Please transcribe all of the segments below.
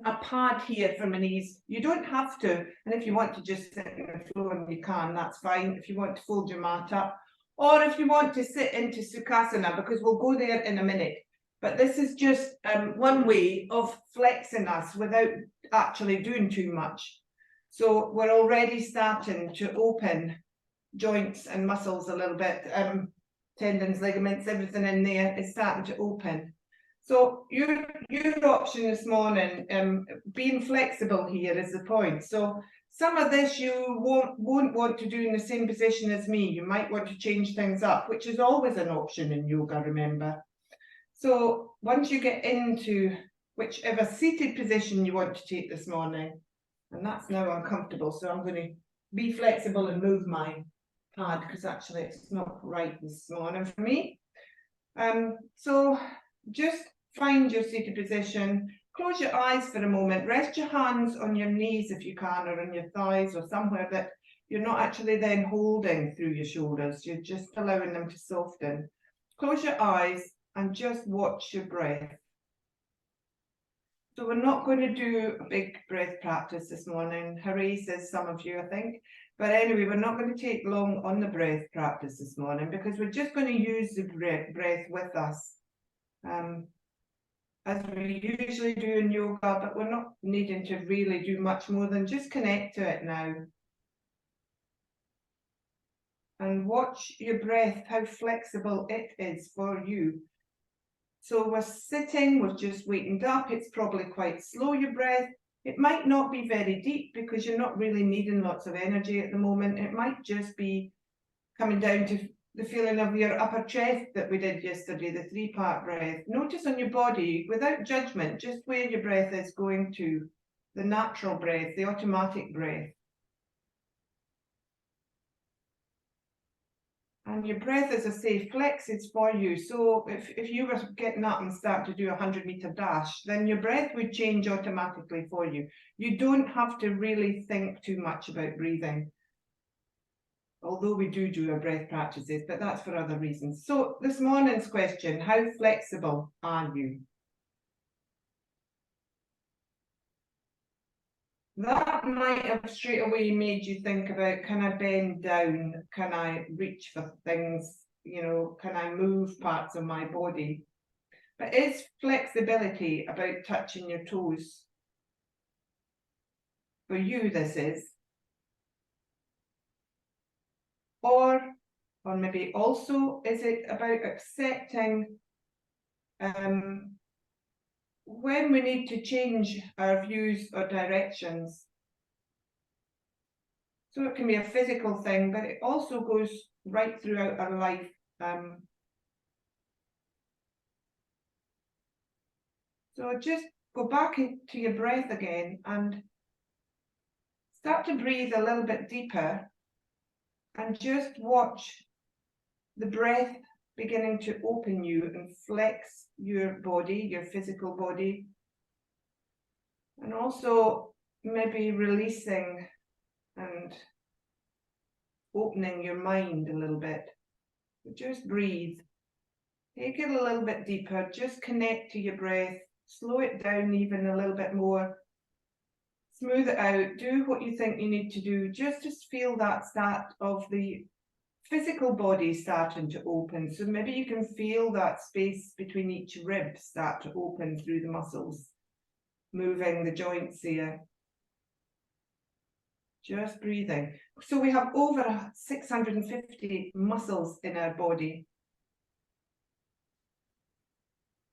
a pad here for my knees. You don't have to, and if you want to just sit on the floor, you can, that's fine. If you want to fold your mat up, or if you want to sit into Sukhasana, because we'll go there in a minute. But this is just one way of flexing us without actually doing too much. So we're already starting to open joints and muscles a little bit. Tendons, ligaments, everything in there is starting to open. So your option this morning, being flexible here is the point. So some of this you won't want to do in the same position as me. You might want to change things up, which is always an option in yoga, remember. So once you get into whichever seated position you want to take this morning, and that's now uncomfortable, so I'm going to be flexible and move my pad because actually it's not right this morning for me. So just find your seated position, close your eyes for a moment, rest your hands on your knees if you can, or on your thighs, or somewhere that you're not actually then holding through your shoulders, you're just allowing them to soften. Close your eyes and just watch your breath. So we're not going to do a big breath practice this morning. Hooray, says some of you, I think. But anyway, we're not going to take long on the breath practice this morning because we're just going to use the breath with us. As we usually do in yoga, but we're not needing to really do much more than just connect to it now. And watch your breath, how flexible it is for you. So we're sitting, we're just wakened up, it's probably quite slow, your breath. It might not be very deep because you're not really needing lots of energy at the moment. It might just be coming down to the feeling of your upper chest that we did yesterday, the 3-part breath. Notice on your body, without judgment, just where your breath is going to, the natural breath, the automatic breath. And your breath, as I say, flexes for you. So if you were getting up and start to do a 100-meter dash, then your breath would change automatically for you. You don't have to really think too much about breathing. Although we do our breath practices, but that's for other reasons. So this morning's question, how flexible are you? That might have straight away made you think about, can I bend down? Can I reach for things? You know, can I move parts of my body? But is flexibility about touching your toes? For you, this is. Or maybe also, is it about accepting when we need to change our views or directions? So it can be a physical thing, but it also goes right throughout our life. So just go back into your breath again and start to breathe a little bit deeper and just watch the breath beginning to open you and flex your body, your physical body, and also maybe releasing and opening your mind a little bit. So just breathe. Take it a little bit deeper. Just connect to your breath. Slow it down even a little bit more. Smooth it out. Do what you think you need to do. Just to feel that start of the physical body starting to open. So maybe you can feel that space between each rib start to open through the muscles, moving the joints here. Just breathing. So we have over 650 muscles in our body.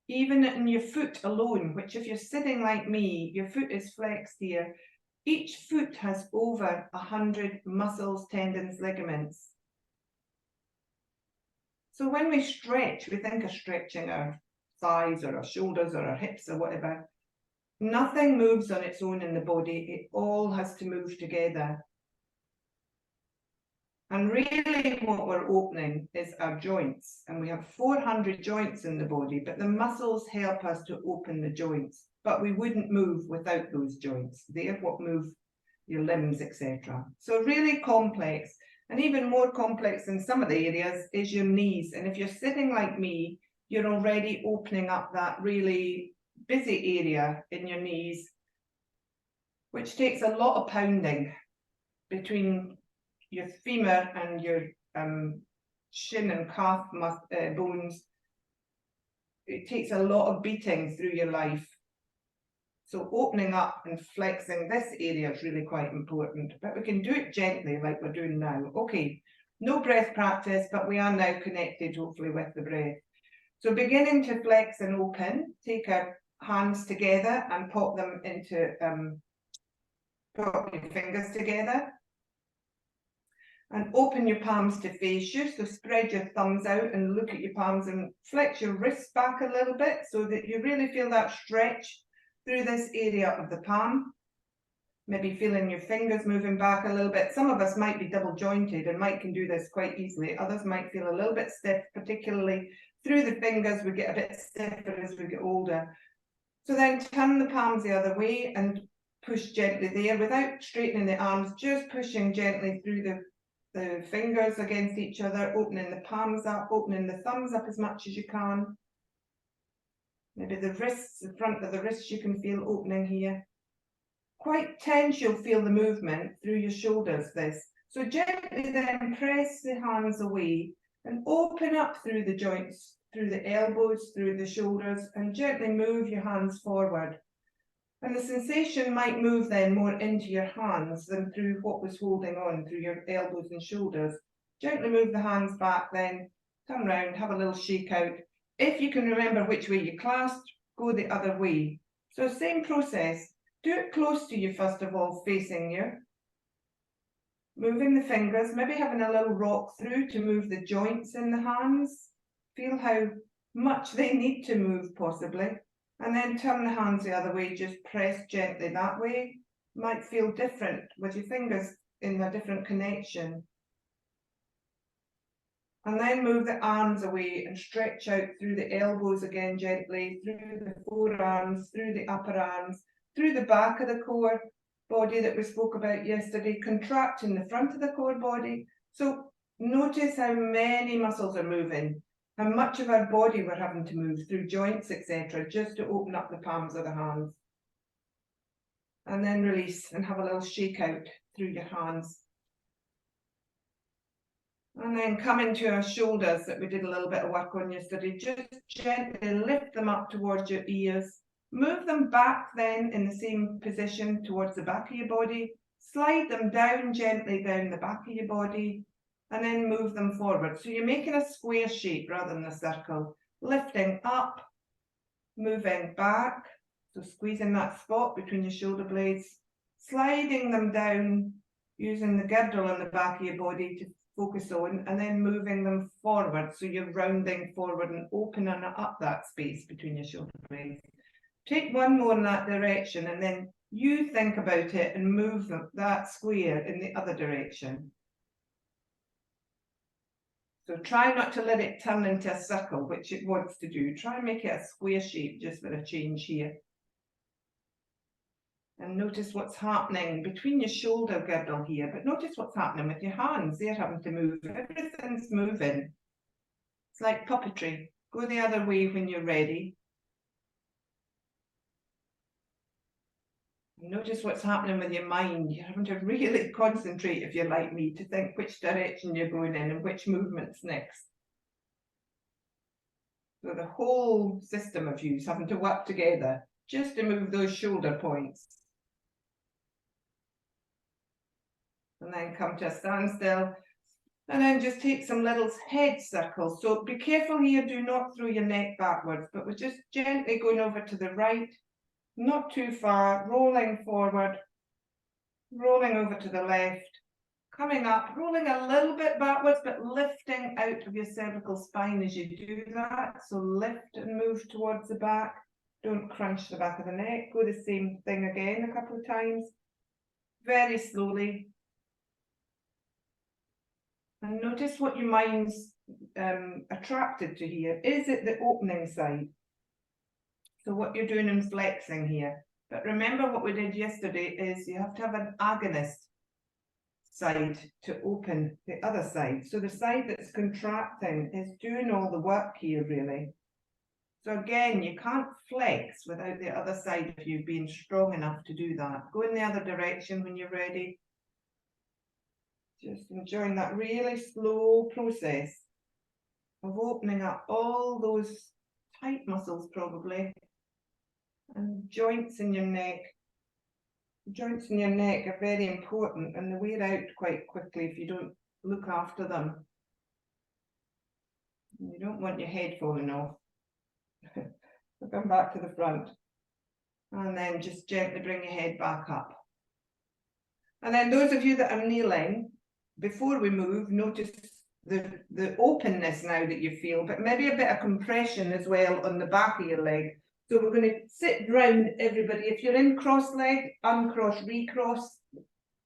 Even in your foot alone, which if you're sitting like me, your foot is flexed here. Each foot has over 100 muscles, tendons, ligaments. So when we stretch, we think of stretching our thighs or our shoulders or our hips or whatever. Nothing moves on its own in the body. It all has to move together. And really what we're opening is our joints. And we have 400 joints in the body, but the muscles help us to open the joints. But we wouldn't move without those joints. They're what move your limbs, etc. So really complex. And even more complex in some of the areas is your knees. And if you're sitting like me, you're already opening up that really busy area in your knees. which takes a lot of pounding between your femur and your shin and calf bones. It takes a lot of beating through your life. So opening up and flexing this area is really quite important, but we can do it gently like we're doing now. Okay, no breath practice, but we are now connected hopefully with the breath. So beginning to flex and open, take our hands together and pop them into, pop your fingers together. And open your palms to face you, so spread your thumbs out and look at your palms and flex your wrists back a little bit so that you really feel that stretch through this area of the palm. Maybe feeling your fingers moving back a little bit. Some of us might be double jointed and can do this quite easily. Others might feel a little bit stiff, particularly through the fingers. We get a bit stiffer as we get older. So then turn the palms the other way and push gently there without straightening the arms, just pushing gently through the fingers against each other, opening the palms up, opening the thumbs up as much as you can. Maybe the wrists, the front of the wrists, you can feel opening here. Quite tense, you'll feel the movement through your shoulders, this. So gently then press the hands away and open up through the joints, through the elbows, through the shoulders, and gently move your hands forward. And the sensation might move then more into your hands than through what was holding on through your elbows and shoulders. Gently move the hands back then, turn around, have a little shake out. If you can remember which way you clasped, go the other way. So same process, do it close to you first of all, facing you. Moving the fingers, maybe having a little rock through to move the joints in the hands. Feel how much they need to move possibly. And then turn the hands the other way, just press gently that way. Might feel different with your fingers in a different connection. And then move the arms away and stretch out through the elbows again gently, through the forearms, through the upper arms, through the back of the core body that we spoke about yesterday, contracting the front of the core body. So notice how many muscles are moving. How much of our body we're having to move through joints, etc., just to open up the palms of the hands. And then release and have a little shake out through your hands. And then come into our shoulders that we did a little bit of work on yesterday. Just gently lift them up towards your ears. Move them back then in the same position towards the back of your body. Slide them down gently down the back of your body. And then move them forward. So you're making a square shape rather than a circle. Lifting up, moving back. So squeezing that spot between your shoulder blades. Sliding them down, using the girdle on the back of your body to focus on, and then moving them forward. So you're rounding forward and opening up that space between your shoulder blades. Take one more in that direction, and then you think about it and move that square in the other direction. So try not to let it turn into a circle, which it wants to do. Try and make it a square shape just for a change here. And notice what's happening between your shoulder girdle here, but notice what's happening with your hands. They're having to move. Everything's moving. It's like puppetry. Go the other way when you're ready. Notice what's happening with your mind. You're having to really concentrate, if you're like me, to think which direction you're going in and which movement's next. So the whole system of you is having to work together just to move those shoulder points. And then come to a standstill. And then just take some little head circles. So be careful here, do not throw your neck backwards, but we're just gently going over to the right. Not too far, rolling forward, rolling over to the left, coming up, rolling a little bit backwards, but lifting out of your cervical spine as you do that. So lift and move towards the back. Don't crunch the back of the neck. Go the same thing again a couple of times. Very slowly. And notice what your mind's attracted to here. Is it the opening side? So what you're doing in flexing here. But remember what we did yesterday is you have to have an agonist side to open the other side. So the side that's contracting is doing all the work here really. So again, you can't flex without the other side of you being strong enough to do that. Go in the other direction when you're ready. Just enjoying that really slow process of opening up all those tight muscles probably, and joints in your neck. Joints in your neck are very important and they wear out quite quickly if you don't look after them. You don't want your head falling off. So come back to the front and then just gently bring your head back up. And then those of you that are kneeling, before we move, notice the openness now that you feel, but maybe a bit of compression as well on the back of your leg. So we're going to sit round everybody. If you're in cross-legged, uncross, recross.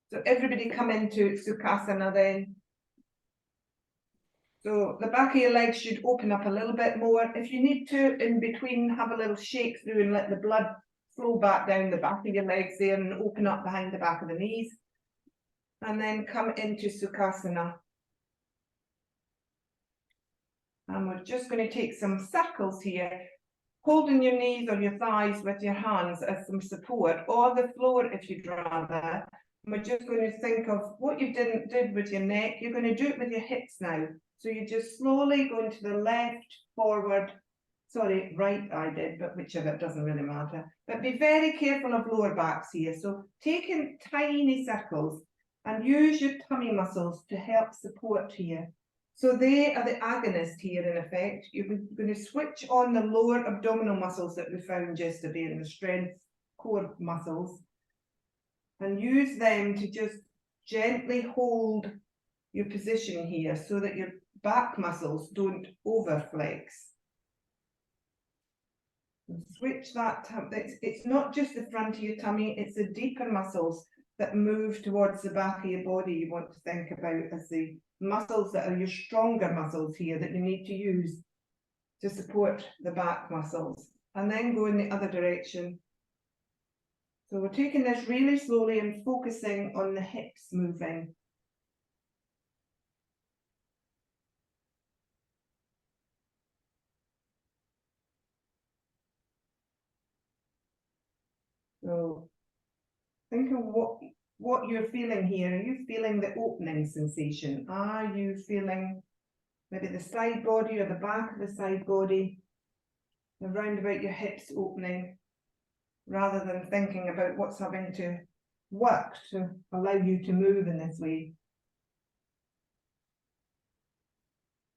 So everybody come into Sukhasana then. So the back of your legs should open up a little bit more. If you need to, in between, have a little shake through and let the blood flow back down the back of your legs there and open up behind the back of the knees. And then come into Sukhasana. And we're just going to take some circles here, holding your knees or your thighs with your hands as some support, or the floor if you'd rather. And we're just going to think of what you did with your neck. You're going to do it with your hips now. So you're just slowly going to the left, forward, sorry, right I did, but whichever, it doesn't really matter. But be very careful of lower backs here. So taking tiny circles and use your tummy muscles to help support here. So they are the agonist here in effect. You're going to switch on the lower abdominal muscles that we found yesterday in the strength core muscles and use them to just gently hold your position here so that your back muscles don't overflex. Switch that. It's not just the front of your tummy, it's the deeper muscles that move towards the back of your body you want to think about as the muscles that are your stronger muscles here that you need to use to support the back muscles. And then go in the other direction. So we're taking this really slowly and focusing on the hips moving. So think of what you're feeling here. Are you feeling the opening sensation? Are you feeling maybe the side body or the back of the side body, around about your hips opening, rather than thinking about what's having to work to allow you to move in this way?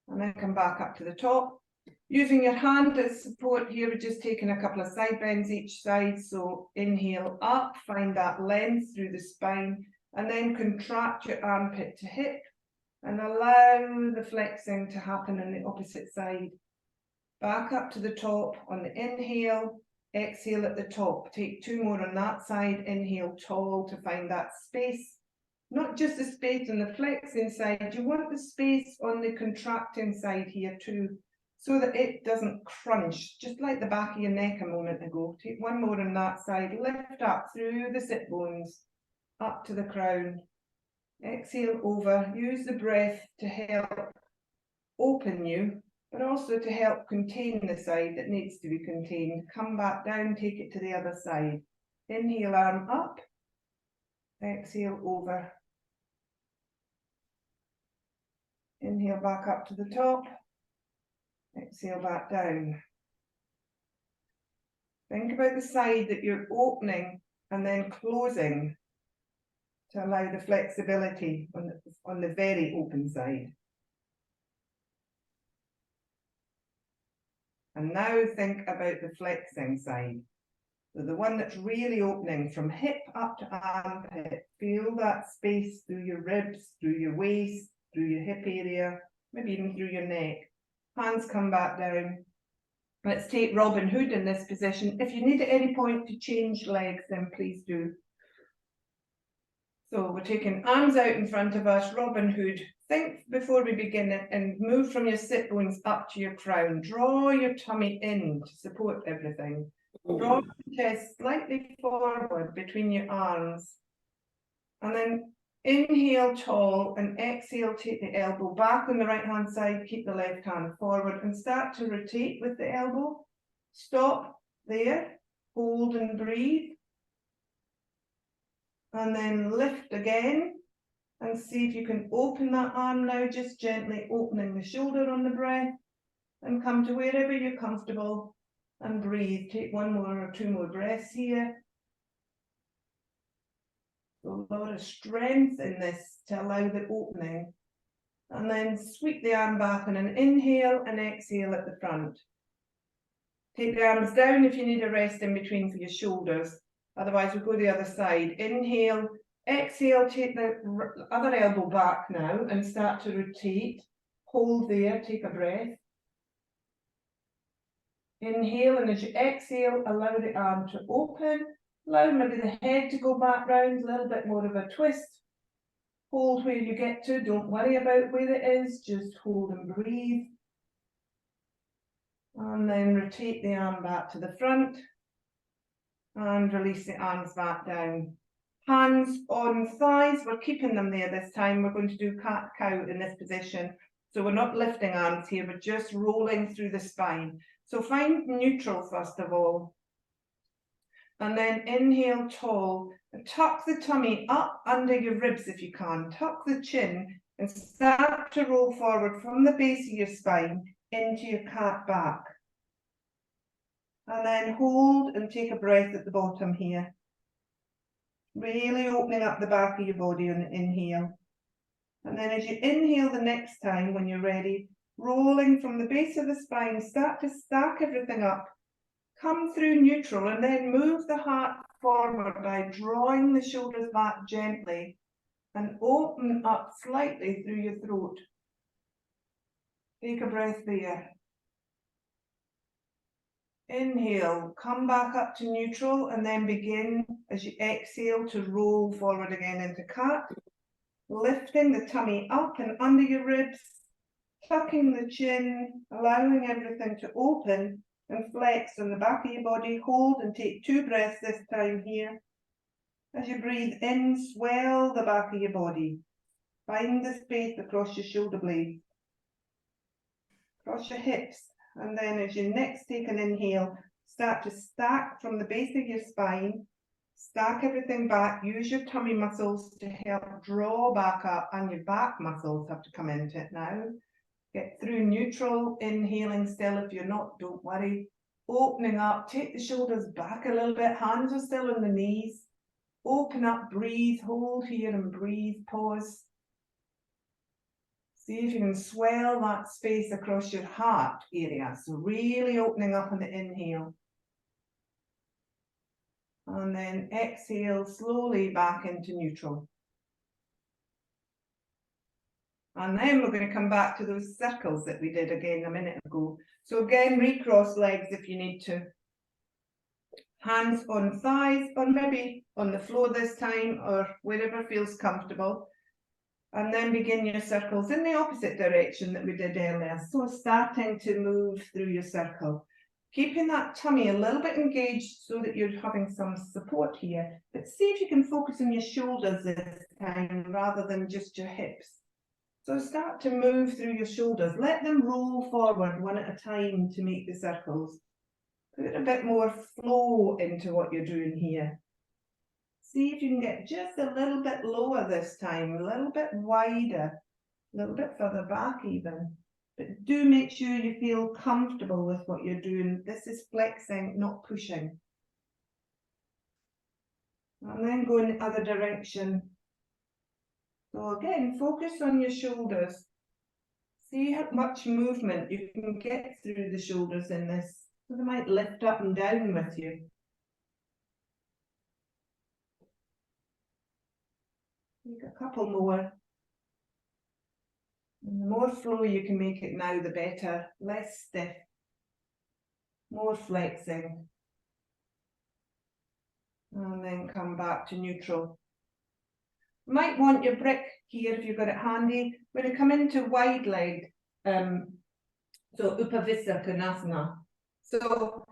And then come back up to the top. Using your hand as support here, we're just taking a couple of side bends each side. So inhale up, find that length through the spine, and then contract your armpit to hip and allow the flexing to happen on the opposite side. Back up to the top on the inhale, exhale at the top. Take two more on that side, inhale tall to find that space. Not just the space on the flexing side, you want the space on the contracting side here too, so that it doesn't crunch, just like the back of your neck a moment ago. Take one more on that side, lift up through the sit bones, up to the crown. Exhale over, use the breath to help open you, but also to help contain the side that needs to be contained. Come back down, take it to the other side. Inhale, arm up, exhale over. Inhale back up to the top, exhale back down. Think about the side that you're opening and then closing to allow the flexibility on the very open side. And now think about the flexing side. So the one that's really opening from hip up to armpit. Feel that space through your ribs, through your waist, through your hip area, maybe even through your neck. Hands come back down. Let's take Robin Hood in this position. If you need at any point to change legs, then please do. So we're taking arms out in front of us, Robin Hood. Think before we begin and move from your sit bones up to your crown. Draw your tummy in to support everything. Draw the chest slightly forward between your arms. And then inhale tall and exhale, take the elbow back on the right hand side, keep the left hand forward and start to rotate with the elbow. Stop there, hold and breathe. And then lift again and see if you can open that arm now, just gently opening the shoulder on the breath, and come to wherever you're comfortable and breathe. Take one more or two more breaths here. A lot of strength in this to allow the opening. And then sweep the arm back on an inhale and exhale at the front. Take the arms down if you need a rest in between for your shoulders. Otherwise, we'll go the other side. Inhale, exhale, take the other elbow back now and start to rotate. Hold there, take a breath. Inhale, and as you exhale, allow the arm to open. Allow maybe the head to go back round, a little bit more of a twist. Hold where you get to, don't worry about where it is, just hold and breathe. And then rotate the arm back to the front. And release the arms back down. Hands on thighs, we're keeping them there this time. We're going to do cat-cow in this position. So we're not lifting arms here, we're just rolling through the spine. So find neutral first of all. And then inhale tall. Tuck the tummy up under your ribs if you can. Tuck the chin and start to roll forward from the base of your spine into your cat back. And then hold and take a breath at the bottom here. Really opening up the back of your body on the inhale. And then as you inhale the next time when you're ready, rolling from the base of the spine, start to stack everything up. Come through neutral and then move the heart forward by drawing the shoulders back gently and open up slightly through your throat. Take a breath there. Inhale, come back up to neutral and then begin as you exhale to roll forward again into cat. Lifting the tummy up and under your ribs, tucking the chin, allowing everything to open and flex on the back of your body. Hold and take 2 breaths this time here. As you breathe in, swell the back of your body. Find the space across your shoulder blades, across your hips. And then as you next take an inhale, start to stack from the base of your spine. Stack everything back. Use your tummy muscles to help draw back up, and your back muscles have to come into it now. Get through neutral, inhaling still. If you're not, don't worry. Opening up, take the shoulders back a little bit. Hands are still on the knees. Open up, breathe, hold here and breathe, pause. See if you can swell that space across your heart area. So really opening up on the inhale. And then exhale slowly back into neutral. And then we're going to come back to those circles that we did again a minute ago. So again, recross legs if you need to. Hands on thighs, or maybe on the floor this time, or wherever feels comfortable. And then begin your circles in the opposite direction that we did earlier. So starting to move through your circle. Keeping that tummy a little bit engaged so that you're having some support here. But see if you can focus on your shoulders this time rather than just your hips. So start to move through your shoulders. Let them roll forward one at a time to make the circles. Put a bit more flow into what you're doing here. See if you can get just a little bit lower this time, a little bit wider, a little bit further back even. But do make sure you feel comfortable with what you're doing. This is flexing, not pushing. And then go in the other direction. So again, focus on your shoulders. See how much movement you can get through the shoulders in this. So they might lift up and down with you. Take a couple more. And the more flow you can make it now, the better. Less stiff. More flexing. And then come back to neutral. You might want your brick here if you've got it handy. When you come into wide leg, so Uppavista, Konasana. So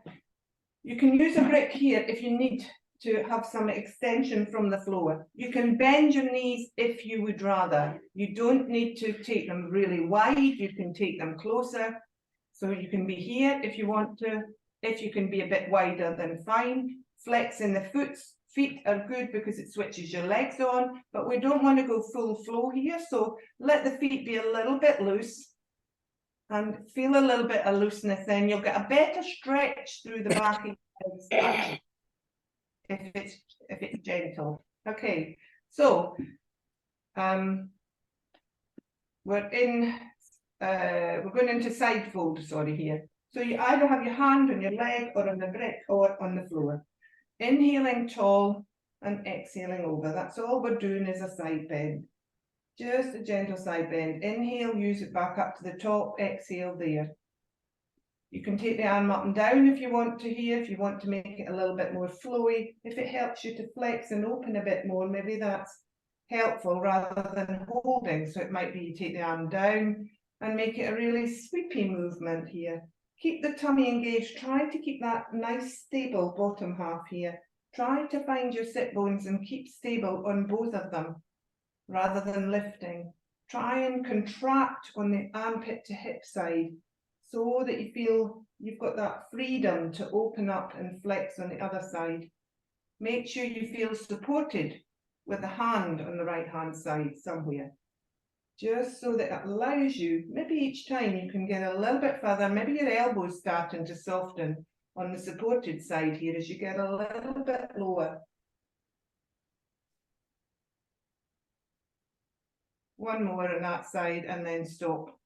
you can use a brick here if you need to have some extension from the floor. You can bend your knees if you would rather. You don't need to take them really wide. You can take them closer. So you can be here if you want to. If you can be a bit wider, then fine. Flexing the feet are good because it switches your legs on, but we don't want to go full flow here. So let the feet be a little bit loose and feel a little bit of looseness, then you'll get a better stretch through the back of your legs if it's gentle. Okay, so we're going into side fold, sorry, here. So you either have your hand on your leg or on the brick or on the floor. Inhaling tall and exhaling over. That's all we're doing is a side bend. Just a gentle side bend. Inhale, use it back up to the top, exhale there. You can take the arm up and down if you want to here, if you want to make it a little bit more flowy. If it helps you to flex and open a bit more, maybe that's helpful rather than holding. So it might be you take the arm down and make it a really sweepy movement here. Keep the tummy engaged. Try to keep that nice stable bottom half here. Try to find your sit bones and keep stable on both of them rather than lifting. Try and contract on the armpit to hip side so that you feel you've got that freedom to open up and flex on the other side. Make sure you feel supported with a hand on the right hand side somewhere. Just so that it allows you, maybe each time you can get a little bit further, maybe your elbows starting to soften on the supported side here as you get a little bit lower. One more on that side and then stop.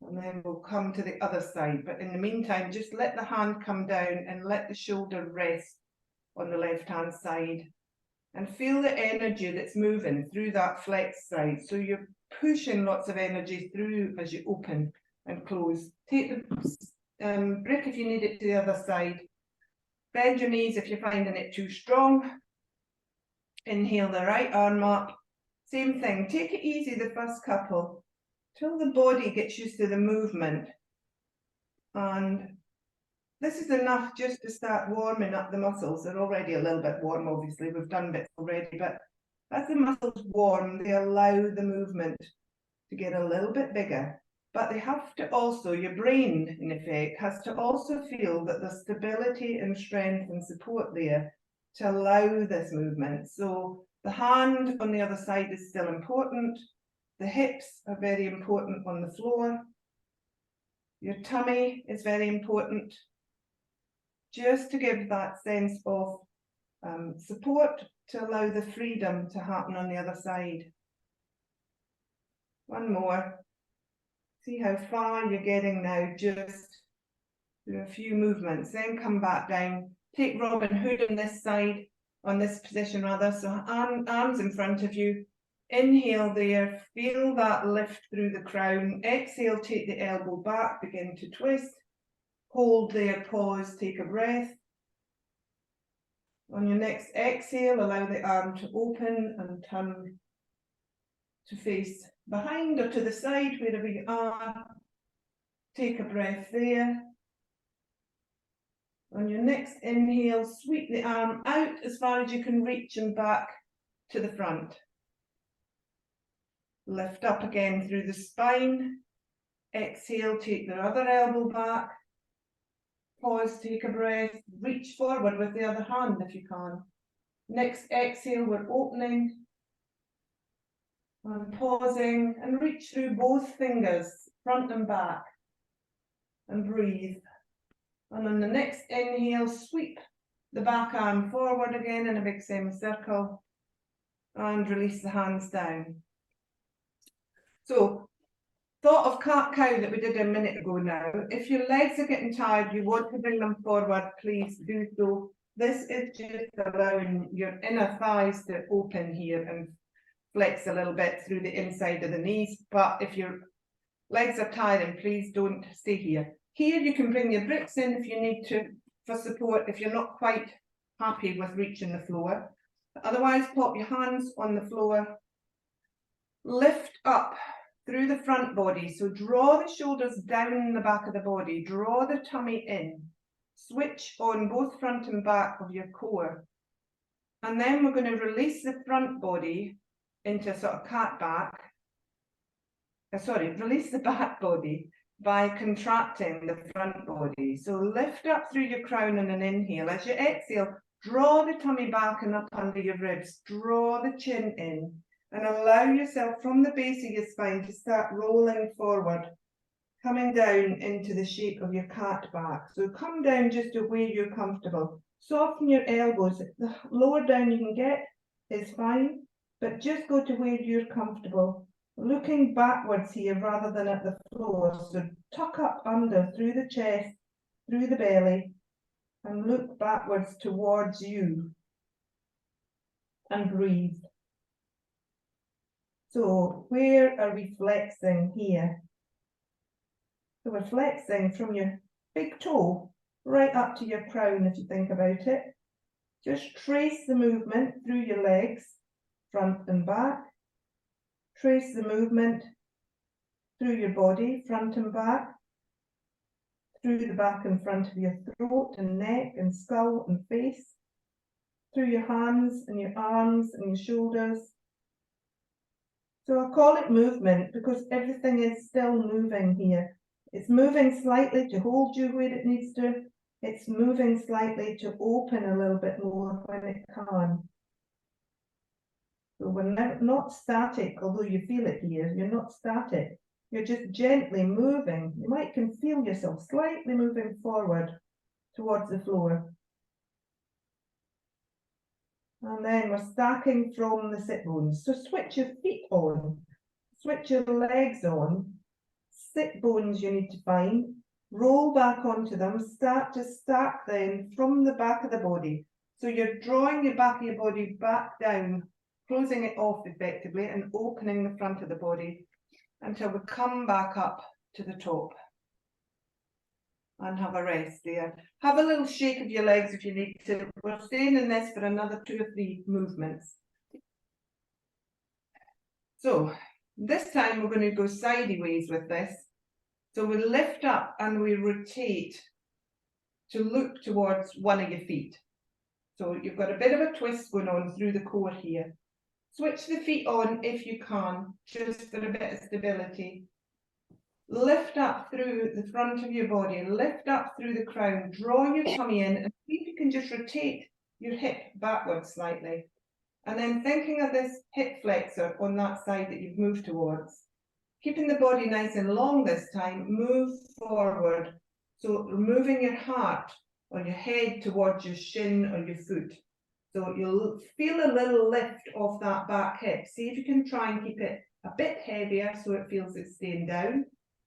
And then we'll come to the other side. But in the meantime, just let the hand come down and let the shoulder rest on the left-hand side. And feel the energy that's moving through that flex side. So you're pushing lots of energy through as you open and close. Take the brick if you need it to the other side. Bend your knees if you're finding it too strong. Inhale the right arm up. Same thing, take it easy the first couple till the body gets used to the movement. And this is enough just to start warming up the muscles. They're already a little bit warm, obviously. We've done bits already, but as the muscles warm, they allow the movement to get a little bit bigger. But they have to also, your brain, in effect, has to also feel that there's stability and strength and support there to allow this movement. So the hand on the other side is still important. The hips are very important on the floor. Your tummy is very important. Just to give that sense of support to allow the freedom to happen on the other side. One more. See how far you're getting now, just through a few movements. Then come back down. Take Robin Hood on this side, on this position rather. So arms in front of you. Inhale there. Feel that lift through the crown. Exhale, take the elbow back. Begin to twist. Hold there, pause, take a breath. On your next exhale, allow the arm to open and turn to face behind or to the side, wherever you are. Take a breath there. On your next inhale, sweep the arm out as far as you can reach and back to the front. Lift up again through the spine. Exhale, take the other elbow back. Pause, take a breath, reach forward with the other hand if you can. Next exhale, we're opening and pausing and reach through both fingers, front and back, and breathe. And on the next inhale, sweep the back arm forward again in a big semicircle and release the hands down. So, thought of cat-cow that we did a minute ago now. If your legs are getting tired, you want to bring them forward, please do so. This is just allowing your inner thighs to open here and flex a little bit through the inside of the knees. But if your legs are tiring, please don't stay here. Here you can bring your bricks in if you need to for support, if you're not quite happy with reaching the floor. Otherwise, pop your hands on the floor. Lift up through the front body. So draw the shoulders down the back of the body. Draw the tummy in. Switch on both front and back of your core. And then we're going to release the front body into a sort of cat back. Release the back body by contracting the front body. So lift up through your crown on an inhale. As you exhale, draw the tummy back and up under your ribs. Draw the chin in and allow yourself from the base of your spine to start rolling forward, coming down into the shape of your cat back. So come down just to where you're comfortable. Soften your elbows. The lower down you can get is fine, but just go to where you're comfortable. Looking backwards here rather than at the floor. So tuck up under through the chest, through the belly, and look backwards towards you. And breathe. So where are we flexing here? So we're flexing from your big toe right up to your crown, if you think about it. Just trace the movement through your legs, front and back. Trace the movement through your body, front and back. Through the back and front of your throat and neck and skull and face. Through your hands and your arms and your shoulders. So I call it movement because everything is still moving here. It's moving slightly to hold you where it needs to. It's moving slightly to open a little bit more when it can. So we're not static, although you feel it here. You're not static. You're just gently moving. You might can feel yourself slightly moving forward towards the floor. And then we're stacking from the sit bones. So switch your feet on. Switch your legs on. Sit bones you need to find, roll back onto them, start to stack them from the back of the body. So you're drawing the back of your body back down, closing it off effectively and opening the front of the body until we come back up to the top. And have a rest there. Have a little shake of your legs if you need to. We're staying in this for another 2 or 3 movements. So this time we're going to go sideways with this. So we lift up and we rotate to look towards one of your feet. So you've got a bit of a twist going on through the core here. Switch the feet on if you can, just for a bit of stability. Lift up through the front of your body, lift up through the crown, draw your tummy in and see if you can just rotate your hip backwards slightly. And then thinking of this hip flexor on that side that you've moved towards. Keeping the body nice and long this time, move forward. So moving your heart or your head towards your shin or your foot. So you'll feel a little lift off that back hip. See if you can try and keep it a bit heavier so it feels it's staying down.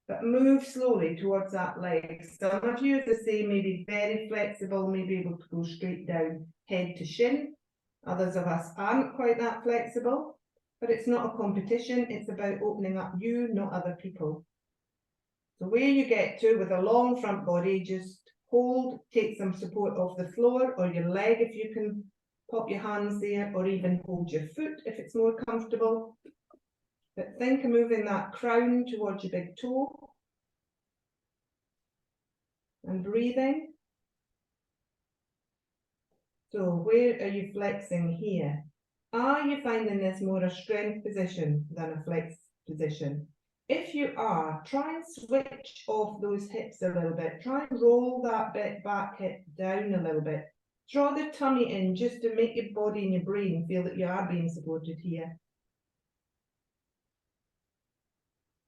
But move slowly towards that leg. Some of you, as I say, may be very flexible, may be able to go straight down, head to shin. Others of us aren't quite that flexible. But it's not a competition, it's about opening up you, not other people. So where you get to with a long front body, just hold, take some support off the floor or your leg if you can pop your hands there, or even hold your foot if it's more comfortable. But think of moving that crown towards your big toe. And breathing. So where are you flexing here? Are you finding this more a strength position than a flex position? If you are, try and switch off those hips a little bit. Try and roll that bit back hip down a little bit. Draw the tummy in just to make your body and your brain feel that you are being supported here.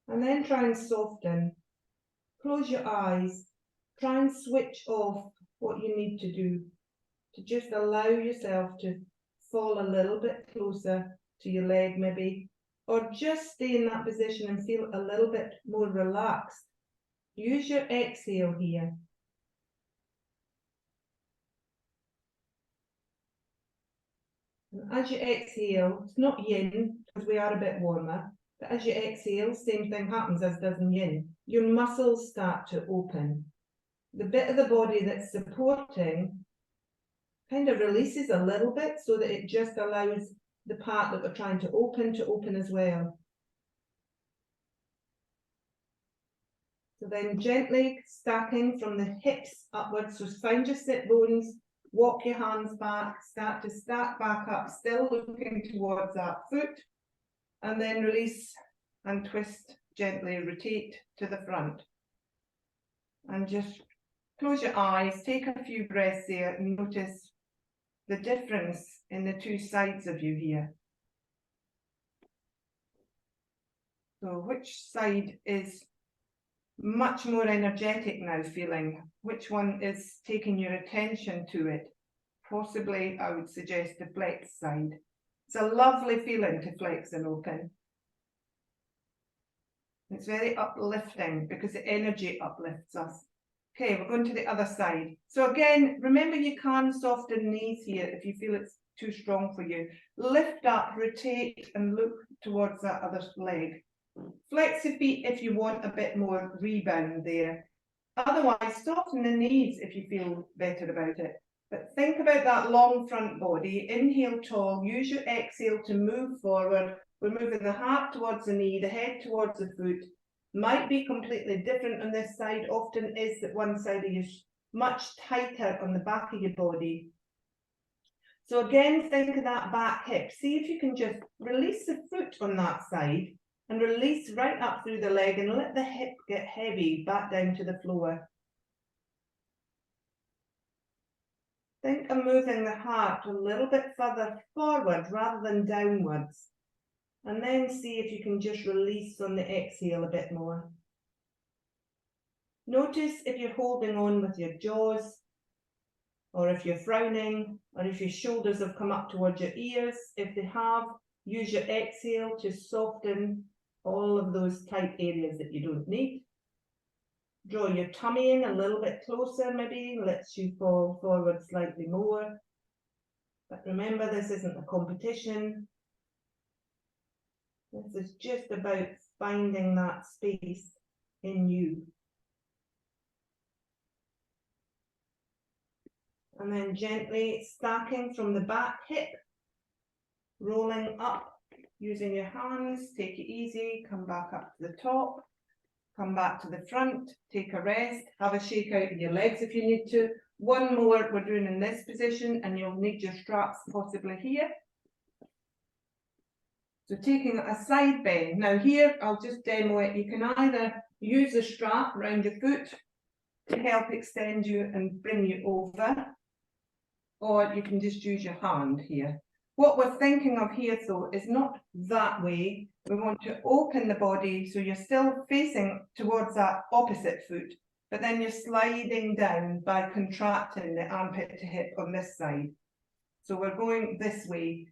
And then try and soften. Close your eyes. Try and switch off what you need to do to just allow yourself to fall a little bit closer to your leg maybe, or just stay in that position and feel a little bit more relaxed. Use your exhale here. And as you exhale, it's not yin because we are a bit warmer, but as you exhale, same thing happens as does in yin. Your muscles start to open. The bit of the body that's supporting kind of releases a little bit so that it just allows the part that we're trying to open as well. So then gently stacking from the hips upwards. So find your sit bones, walk your hands back, start to stack back up, still looking towards that foot, and then release and twist gently, rotate to the front. And just close your eyes, take a few breaths there, and notice the difference in the two sides of you here. So which side is much more energetic now feeling? Which one is taking your attention to it? Possibly, I would suggest the flex side. It's a lovely feeling to flex and open. It's very uplifting because the energy uplifts us. Okay, we're going to the other side. So again, remember you can soften knees here if you feel it's too strong for you. Lift up, rotate, and look towards that other leg. Flex the feet if you want a bit more rebound there. Otherwise, soften the knees if you feel better about it. But think about that long front body. Inhale tall, use your exhale to move forward. We're moving the heart towards the knee, the head towards the foot. Might be completely different on this side. Often is that one side of you is much tighter on the back of your body. So again, think of that back hip. See if you can just release the foot on that side and release right up through the leg and let the hip get heavy back down to the floor. Think of moving the heart a little bit further forward rather than downwards. And then see if you can just release on the exhale a bit more. Notice if you're holding on with your jaws, or if you're frowning, or if your shoulders have come up towards your ears. If they have, use your exhale to soften all of those tight areas that you don't need. Draw your tummy in a little bit closer, maybe, lets you fall forward slightly more. But remember, this isn't a competition. This is just about finding that space in you. And then gently stacking from the back hip, rolling up, using your hands, take it easy, come back up to the top, come back to the front, take a rest, have a shake out of your legs if you need to. One more we're doing in this position, and you'll need your straps possibly here. So taking a side bend. Now here, I'll just demo it. You can either use the strap around your foot to help extend you and bring you over, or you can just use your hand here. What we're thinking of here, though, is not that way. We want to open the body so you're still facing towards that opposite foot, but then you're sliding down by contracting the armpit to hip on this side. So we're going this way.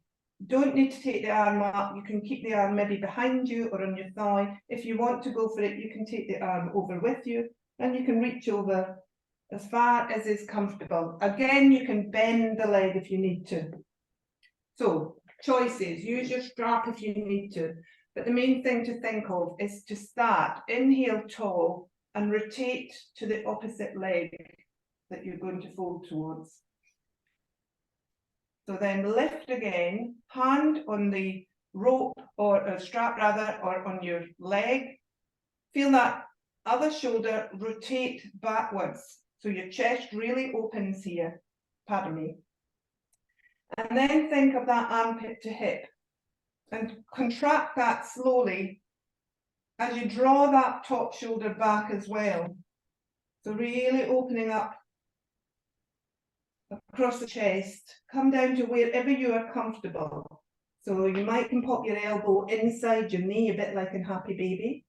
Don't need to take the arm up. You can keep the arm maybe behind you or on your thigh. If you want to go for it, you can take the arm over with you, and you can reach over as far as is comfortable. Again, you can bend the leg if you need to. So, choices. Use your strap if you need to. But the main thing to think of is to start, inhale tall, and rotate to the opposite leg that you're going to fold towards. So then lift again, hand on the rope or strap rather, or on your leg. Feel that other shoulder rotate backwards. So your chest really opens here, pardon me. And then think of that armpit to hip and contract that slowly as you draw that top shoulder back as well. So really opening up across the chest, come down to wherever you are comfortable. So you might can pop your elbow inside your knee, a bit like in Happy Baby,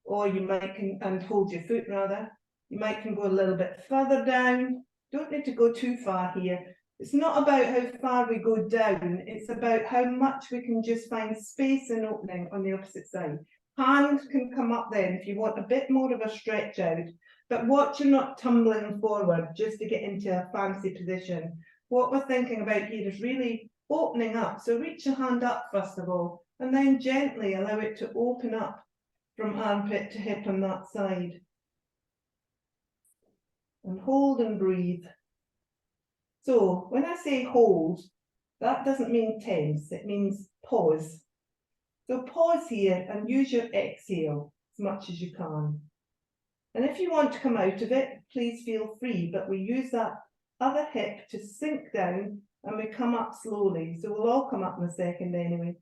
or you might can, and hold your foot rather. You might can go a little bit further down. Don't need to go too far here. It's not about how far we go down, it's about how much we can just find space and opening on the opposite side. Hand can come up then if you want a bit more of a stretch out, but watch you're not tumbling forward just to get into a fancy position. What we're thinking about here is really opening up. So reach your hand up first of all, and then gently allow it to open up from armpit to hip on that side. And hold and breathe. So when I say hold, that doesn't mean tense, it means pause. So pause here and use your exhale as much as you can. And if you want to come out of it, please feel free, but we use that other hip to sink down and we come up slowly. So we'll all come up in a second anyway.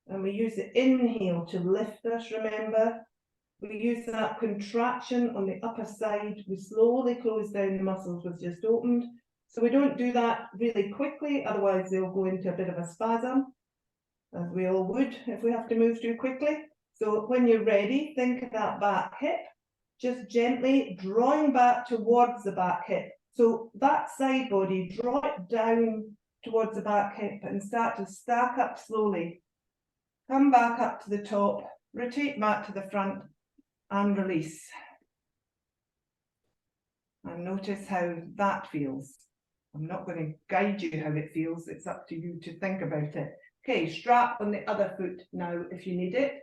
And we use the inhale to lift us, remember, We use that contraction on the upper side. We slowly close down the muscles we've just opened. So we don't do that really quickly, otherwise they'll go into a bit of a spasm, as we all would if we have to move too quickly. So when you're ready, think of that back hip, just gently drawing back towards the back hip. So that side body, draw it down towards the back hip and start to stack up slowly. Come back up to the top, rotate back to the front and release. And notice how that feels. I'm not going to guide you how it feels, it's up to you to think about it. Okay, strap on the other foot now if you need it.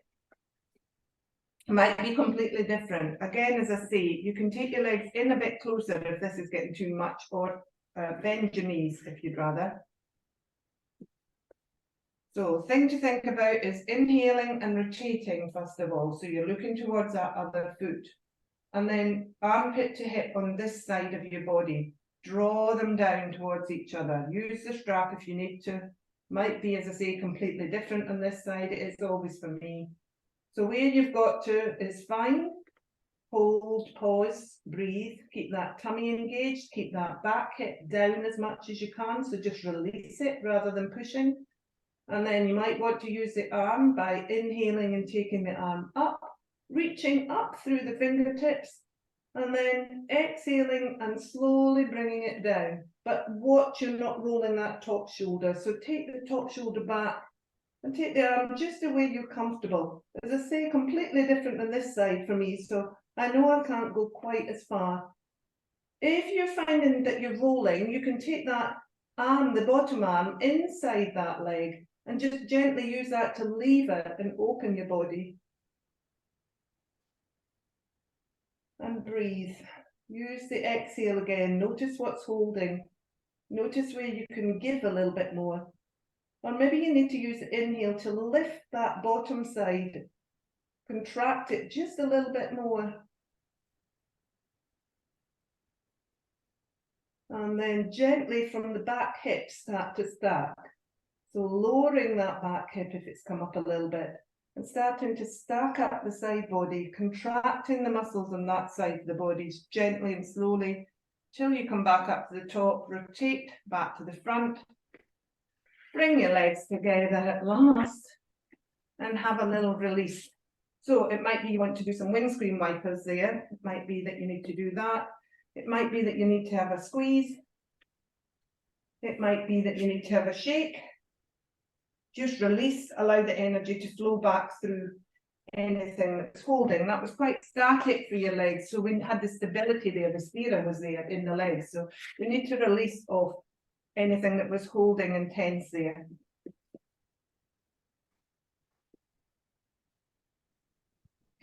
It might be completely different. Again, as I say, you can take your legs in a bit closer if this is getting too much, or bend your knees if you'd rather. So, thing to think about is inhaling and rotating first of all. So you're looking towards that other foot. And then armpit to hip on this side of your body. Draw them down towards each other. Use the strap if you need to. Might be, as I say, completely different on this side. It is always for me. So where you've got to is fine. Hold, pause, breathe. Keep that tummy engaged. Keep that back hip down as much as you can. So just release it rather than pushing. And then you might want to use the arm by inhaling and taking the arm up, reaching up through the fingertips, and then exhaling and slowly bringing it down. But watch you're not rolling that top shoulder. So take the top shoulder back and take the arm just the way you're comfortable. As I say, completely different than this side for me, so I know I can't go quite as far. If you're finding that you're rolling, you can take that arm, the bottom arm, inside that leg and just gently use that to lever and open your body. And breathe. Use the exhale again. Notice what's holding. Notice where you can give a little bit more. Or maybe you need to use the inhale to lift that bottom side. Contract it just a little bit more. And then gently from the back hip start to stack. So lowering that back hip if it's come up a little bit. And starting to stack up the side body, contracting the muscles on that side of the body gently and slowly till you come back up to the top, rotate back to the front, bring your legs together at last and have a little release. So it might be you want to do some windscreen wipers there. It might be that you need to do that. It might be that you need to have a squeeze. It might be that you need to have a shake. Just release, allow the energy to flow back through anything that's holding. That was quite static for your legs, so we had the stability there, the stira was there in the legs. So we need to release off anything that was holding and tense there.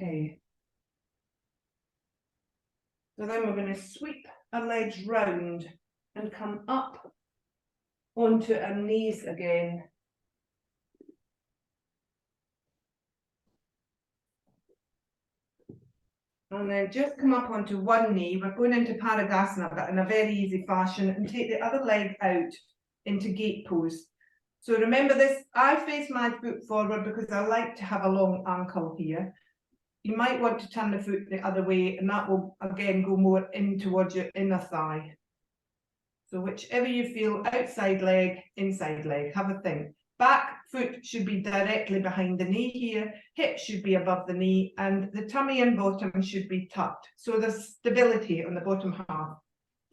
Okay. So then we're going to sweep our legs round and come up onto our knees again. And then just come up onto one knee. We're going into Parighasana, but in a very easy fashion, and take the other leg out into gate pose. So remember this, I face my foot forward because I like to have a long ankle here. You might want to turn the foot the other way, and that will again go more in towards your inner thigh. So whichever you feel, outside leg, inside leg, have a think. Back foot should be directly behind the knee here, hips should be above the knee, and the tummy and bottom should be tucked. So there's stability on the bottom half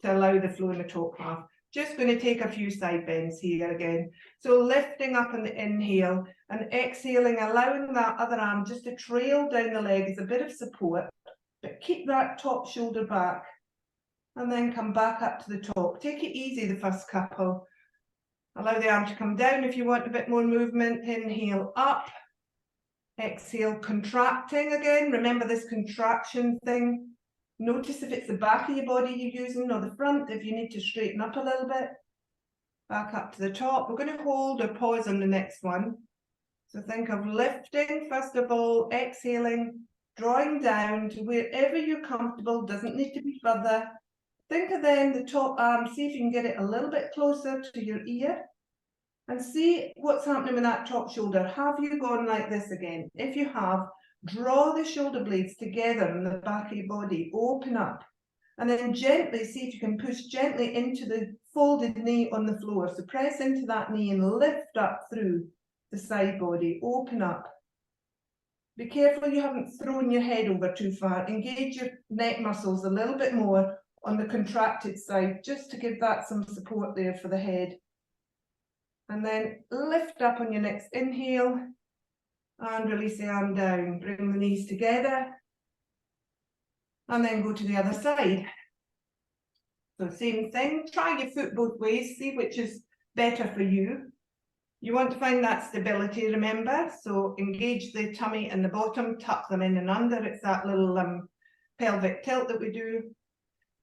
to allow the flow in the top half. Just going to take a few side bends here again. So lifting up on the inhale and exhaling, allowing that other arm just to trail down the leg as a bit of support, but keep that top shoulder back. And then come back up to the top. Take it easy the first couple. Allow the arm to come down if you want a bit more movement. Inhale up. Exhale, contracting again. Remember this contraction thing. Notice if it's the back of your body you're using or the front, if you need to straighten up a little bit. Back up to the top. We're going to hold or pause on the next one. So think of lifting, first of all, exhaling, drawing down to wherever you're comfortable. Doesn't need to be further. Think of then the top arm, see if you can get it a little bit closer to your ear and see what's happening with that top shoulder. Have you gone like this again? If you have, Draw the shoulder blades together in the back of your body, open up. And then gently, see if you can push gently into the folded knee on the floor. So press into that knee and lift up through the side body, open up. Be careful you haven't thrown your head over too far. Engage your neck muscles a little bit more on the contracted side, just to give that some support there for the head. And then lift up on your next inhale and release the arm down. Bring the knees together and then go to the other side. So same thing, try your foot both ways, see which is better for you. You want to find that stability, remember? So engage the tummy and the bottom, tuck them in and under. It's that little pelvic tilt that we do.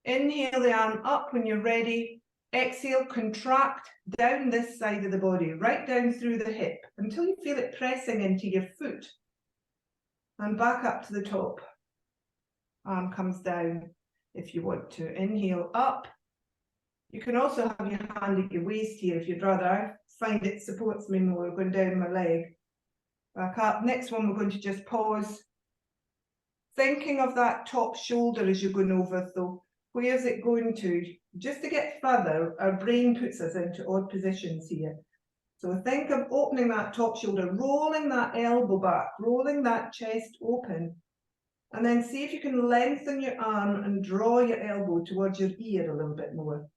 Inhale the arm up when you're ready. Exhale, contract down this side of the body, right down through the hip until you feel it pressing into your foot. And back up to the top. Arm comes down if you want to. Inhale up. You can also have your hand at your waist here if you'd rather. I find it supports me more going down my leg. Back up. Next one, we're going to just pause. Thinking of that top shoulder as you're going over, though. Where's it going to? Just to get further, our brain puts us into odd positions here. So think of opening that top shoulder, rolling that elbow back, rolling that chest open. And then see if you can lengthen your arm and draw your elbow towards your ear a little bit more.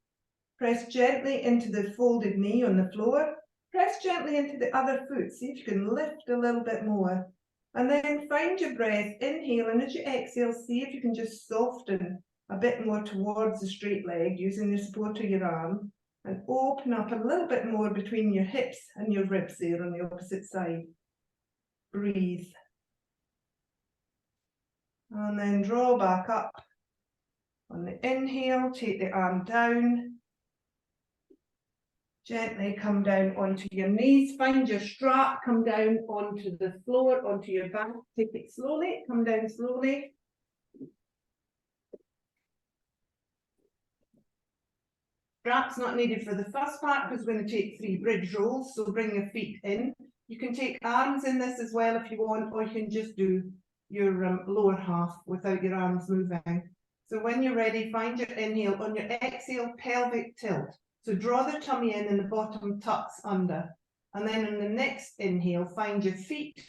Press gently into the folded knee on the floor. Press gently into the other foot. See if you can lift a little bit more. And then find your breath. Inhale, and as you exhale, see if you can just soften a bit more towards the straight leg using the support of your arm. And open up a little bit more between your hips and your ribs there on the opposite side. Breathe. And then draw back up. On the inhale, take the arm down. Gently come down onto your knees. Find your strap, come down onto the floor, onto your back. Take it slowly, come down slowly. Strap's not needed for the first part because we're going to take 3 bridge rolls, so bring your feet in. You can take arms in this as well if you want, or you can just do your lower half without your arms moving. So when you're ready, find your inhale. On your exhale, pelvic tilt. So draw the tummy in and the bottom tucks under. And then on the next inhale, find your feet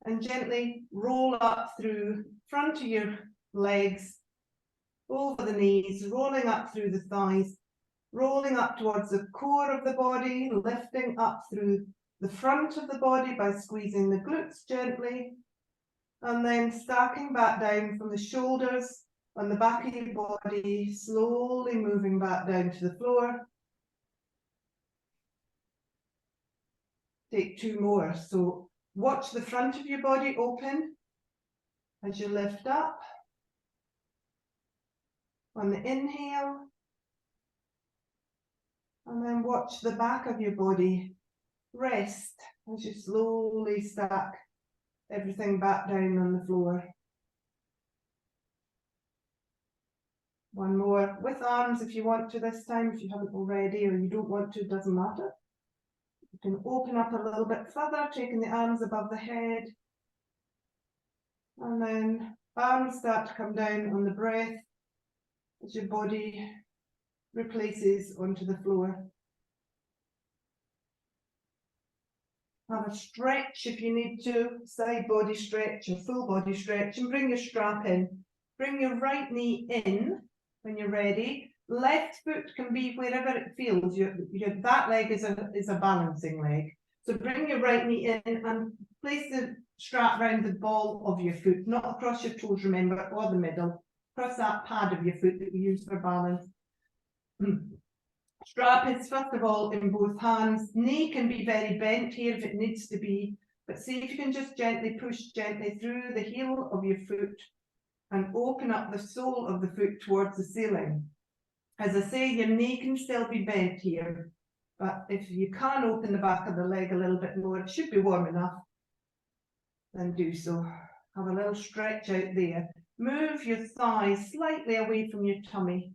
and gently roll up through front of your legs, over the knees, rolling up through the thighs, rolling up towards the core of the body, lifting up through the front of the body by squeezing the glutes gently, and then stacking back down from the shoulders on the back of your body, slowly moving back down to the floor. Take 2 more. So watch the front of your body open as you lift up. On the inhale. And then watch the back of your body rest as you slowly stack everything back down on the floor. 1 more with arms if you want to this time, if you haven't already, or you don't want to, doesn't matter. You can open up a little bit further, taking the arms above the head. And then arms start to come down on the breath as your body replaces onto the floor. Have a stretch if you need to, side body stretch or full body stretch, and bring your strap in. Bring your right knee in when you're ready. Left foot can be wherever it feels. That leg is a balancing leg. So bring your right knee in and place the strap around the ball of your foot, not across your toes, remember, or the middle. Across that pad of your foot that we use for balance. Strap is first of all in both hands. Knee can be very bent here if it needs to be, but see if you can just gently push gently through the heel of your foot and open up the sole of the foot towards the ceiling. As I say, your knee can still be bent here, but if you can open the back of the leg a little bit more, it should be warm enough, then do so. Have a little stretch out there. Move your thighs slightly away from your tummy.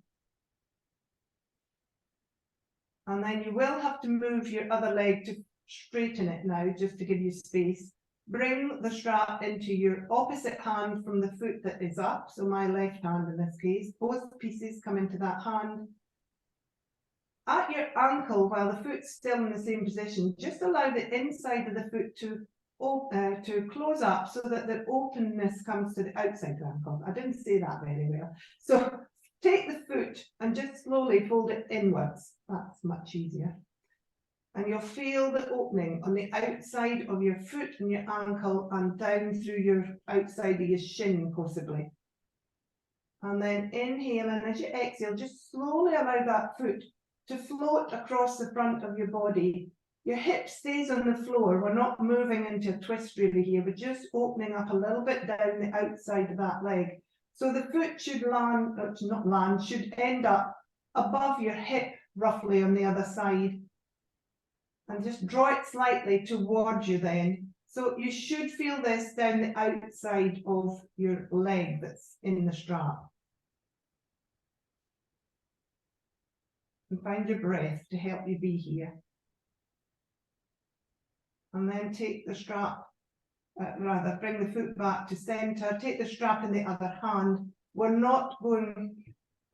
And then you will have to move your other leg to straighten it now, just to give you space. bring the strap into your opposite hand from the foot that is up. So my left hand in this case, both pieces come into that hand. At your ankle, while the foot's still in the same position, just allow the inside of the foot to close up so that the openness comes to the outside of the ankle. I didn't say that very well. So take the foot and just slowly fold it inwards. That's much easier. And you'll feel the opening on the outside of your foot and your ankle and down through your outside of your shin, possibly. And then inhale, and as you exhale, just slowly allow that foot to float across the front of your body. Your hip stays on the floor. We're not moving into a twist really here. We're just opening up a little bit down the outside of that leg. So the foot should should end up above your hip roughly on the other side. And just draw it slightly towards you then. So you should feel this down the outside of your leg that's in the strap. And find your breath to help you be here. And then take the strap, bring the foot back to center, take the strap in the other hand. We're not going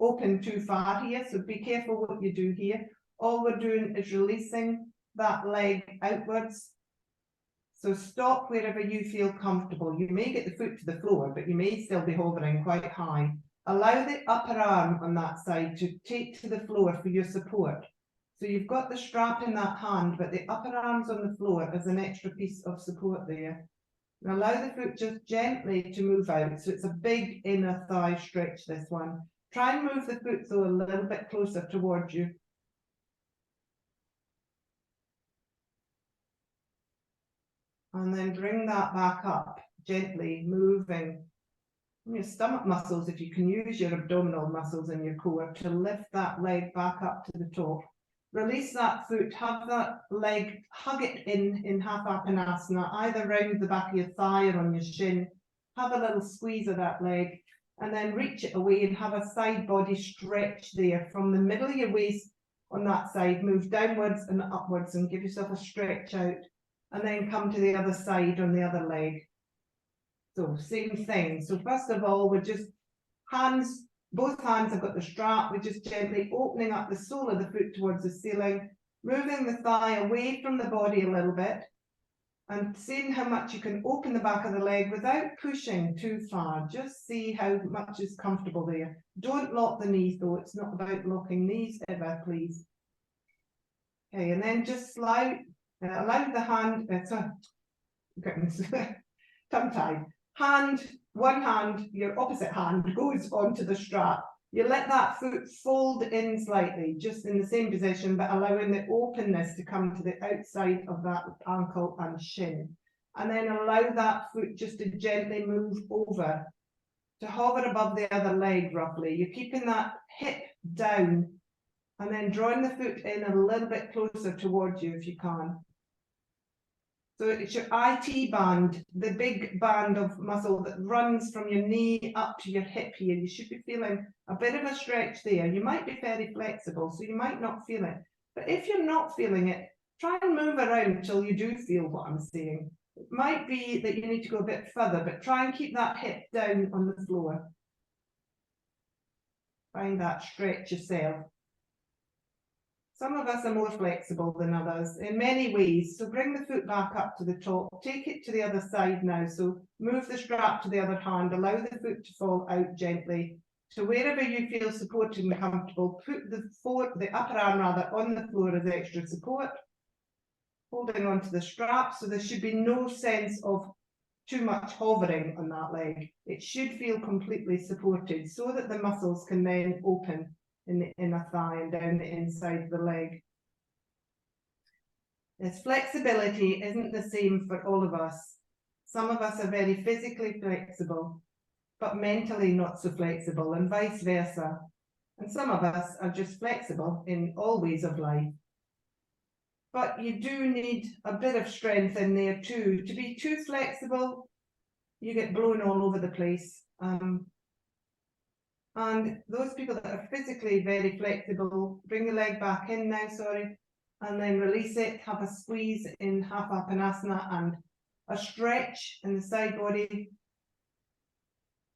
open too far here, so be careful what you do here. All we're doing is releasing that leg outwards. So stop wherever you feel comfortable. You may get the foot to the floor, but you may still be hovering quite high. Allow the upper arm on that side to take to the floor for your support. So you've got the strap in that hand, but the upper arm's on the floor as an extra piece of support there. And allow the foot just gently to move out. So it's a big inner thigh stretch, this one. Try and move the foot though a little bit closer towards you. And then bring that back up, gently moving your stomach muscles, if you can use your abdominal muscles in your core to lift that leg back up to the top. Release that foot, have that leg, hug it in Parighasana, either round the back of your thigh or on your shin. Have a little squeeze of that leg and then reach it away and have a side body stretch there from the middle of your waist on that side. Move downwards and upwards and give yourself a stretch out. And then come to the other side on the other leg. So same thing. So first of all, we're just both hands have got the strap. We're just gently opening up the sole of the foot towards the ceiling, moving the thigh away from the body a little bit, and seeing how much you can open the back of the leg without pushing too far. Just see how much is comfortable there. Don't lock the knees though. It's not about locking knees ever, please. Okay, and then just slide. Allow the hand, tongue-tied. One hand, your opposite hand goes onto the strap. You let that foot fold in slightly, just in the same position, but allowing the openness to come to the outside of that ankle and shin. And then allow that foot just to gently move over, to hover above the other leg roughly. You're keeping that hip down, and then drawing the foot in a little bit closer towards you if you can. So it's your IT band, the big band of muscle that runs from your knee up to your hip here. You should be feeling a bit of a stretch there. You might be very flexible, so you might not feel it. But if you're not feeling it, try and move around until you do feel what I'm saying. It might be that you need to go a bit further, but try and keep that hip down on the floor. Find that stretch yourself. Some of us are more flexible than others in many ways. So bring the foot back up to the top. Take it to the other side now. So move the strap to the other hand. Allow the foot to fall out gently. So wherever you feel supported and comfortable, put the upper arm on the floor as extra support. Holding onto the strap. So there should be no sense of too much hovering on that leg. It should feel completely supported so that the muscles can then open in the inner thigh and down the inside of the leg. This flexibility isn't the same for all of us. Some of us are very physically flexible, but mentally not so flexible, and vice versa. And some of us are just flexible in all ways of life. But you do need a bit of strength in there too. To be too flexible, you get blown all over the place. And those people that are physically very flexible, bring the leg back in now, and then release it, have a squeeze in Parighasana and a stretch in the side body.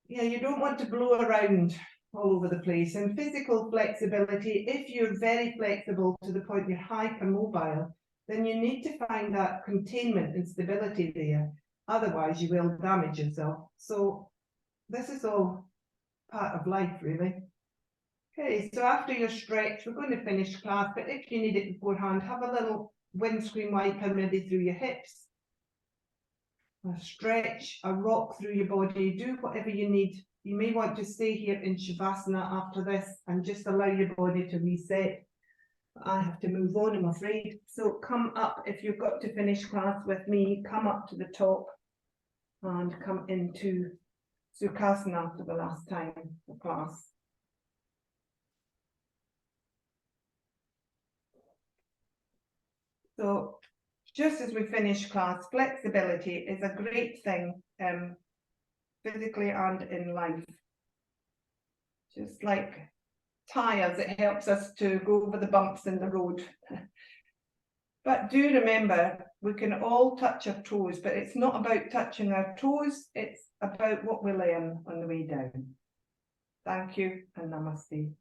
Yeah, you don't want to blow around all over the place. And physical flexibility, if you're very flexible to the point you're hypermobile, then you need to find that containment and stability there. Otherwise, you will damage yourself. So this is all part of life, really. Okay, so after your stretch, we're going to finish class, but if you need it beforehand, have a little windscreen wiper maybe through your hips. A stretch, a rock through your body, do whatever you need. You may want to stay here in Shavasana after this and just allow your body to reset. I have to move on, I'm afraid. So come up, if you've got to finish class with me, come up to the top and come into Sukhasana for the last time of class. So just as we finish class, flexibility is a great thing, physically and in life. Just like tires, it helps us to go over the bumps in the road. But do remember, we can all touch our toes, but it's not about touching our toes, it's about what we learn on the way down. Thank you and namaste.